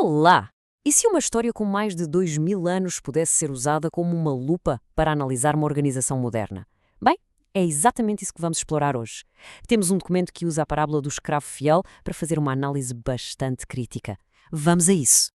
Olá! E se uma história com mais de 2000 anos pudesse ser usada como uma lupa para analisar uma organização moderna? Bem, é exatamente isso que vamos explorar hoje. Temos um documento que usa a parábola do escravo fiel para fazer uma análise bastante crítica. Vamos a isso!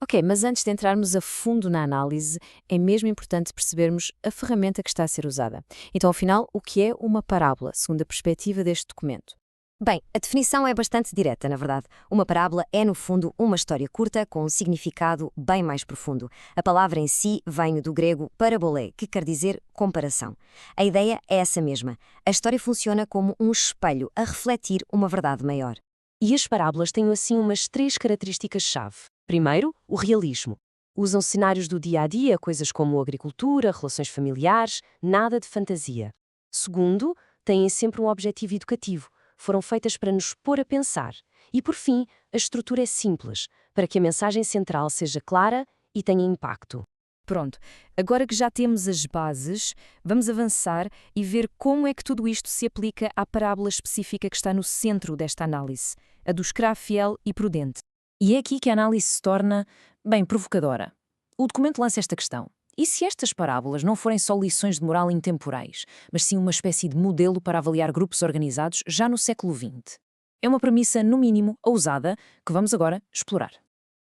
Ok, mas antes de entrarmos a fundo na análise, é mesmo importante percebermos a ferramenta que está a ser usada. Então, afinal, o que é uma parábola, segundo a perspectiva deste documento? Bem, a definição é bastante direta, na verdade. Uma parábola é, no fundo, uma história curta com um significado bem mais profundo. A palavra em si vem do grego parabolé, que quer dizer comparação. A ideia é essa mesma. A história funciona como um espelho a refletir uma verdade maior. E as parábolas têm assim umas três características-chave. Primeiro, o realismo. Usam cenários do dia a dia, coisas como agricultura, relações familiares, nada de fantasia. Segundo, têm sempre um objetivo educativo. Foram feitas para nos pôr a pensar. E, por fim, a estrutura é simples, para que a mensagem central seja clara e tenha impacto. Pronto, agora que já temos as bases, vamos avançar e ver como é que tudo isto se aplica à parábola específica que está no centro desta análise, a do escravo fiel e prudente. E é aqui que a análise se torna, bem, provocadora. O documento lança esta questão. E se estas parábolas não forem só lições de moral intemporais, mas sim uma espécie de modelo para avaliar grupos organizados já no século XX? É uma premissa, no mínimo, ousada, que vamos agora explorar.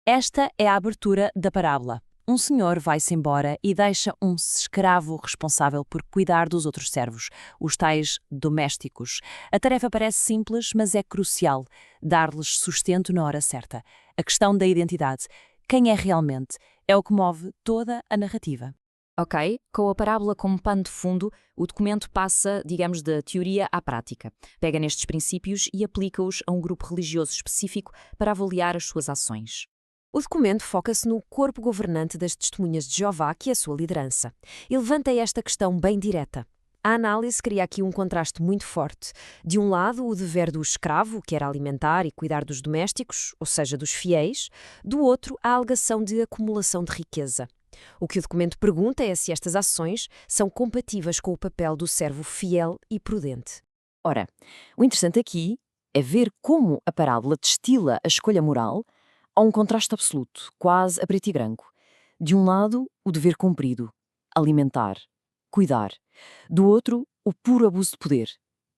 Esta é a abertura da parábola. Um senhor vai-se embora e deixa um escravo responsável por cuidar dos outros servos, os tais domésticos. A tarefa parece simples, mas é crucial, dar-lhes sustento na hora certa. A questão da identidade. Quem é realmente? É o que move toda a narrativa. Ok, com a parábola como pano de fundo, o documento passa, digamos, da teoria à prática. Pega nestes princípios e aplica-os a um grupo religioso específico para avaliar as suas ações. O documento foca-se no corpo governante das testemunhas de Jeová, que é a sua liderança. E levanta esta questão bem direta. A análise cria aqui um contraste muito forte. De um lado, o dever do escravo, que era alimentar e cuidar dos domésticos, ou seja, dos fiéis. Do outro, a alegação de acumulação de riqueza. O que o documento pergunta é se estas ações são compatíveis com o papel do servo fiel e prudente. Ora, o interessante aqui é ver como a parábola destila a escolha moral a um contraste absoluto, quase a preto e branco. De um lado, o dever cumprido, alimentar, cuidar. Do outro, o puro abuso de poder,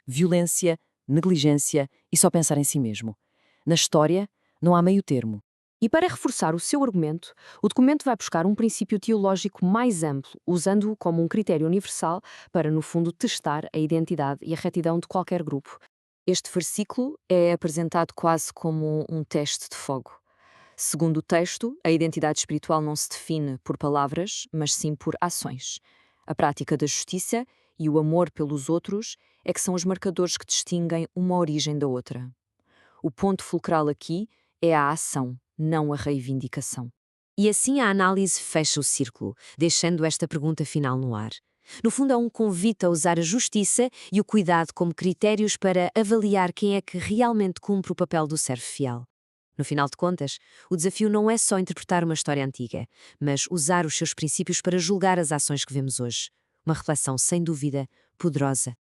violência, negligência e só pensar em si mesmo. Na história, não há meio termo. E para reforçar o seu argumento, o documento vai buscar um princípio teológico mais amplo, usando-o como um critério universal para, no fundo, testar a identidade e a retidão de qualquer grupo. Este versículo é apresentado quase como um teste de fogo. Segundo o texto, a identidade espiritual não se define por palavras, mas sim por ações. A prática da justiça e o amor pelos outros é que são os marcadores que distinguem uma origem da outra. O ponto fulcral aqui é a ação, não a reivindicação. E assim a análise fecha o círculo, deixando esta pergunta final no ar. No fundo, é um convite a usar a justiça e o cuidado como critérios para avaliar quem é que realmente cumpre o papel do servo fiel. No final de contas, o desafio não é só interpretar uma história antiga, mas usar os seus princípios para julgar as ações que vemos hoje. Uma reflexão, sem dúvida, poderosa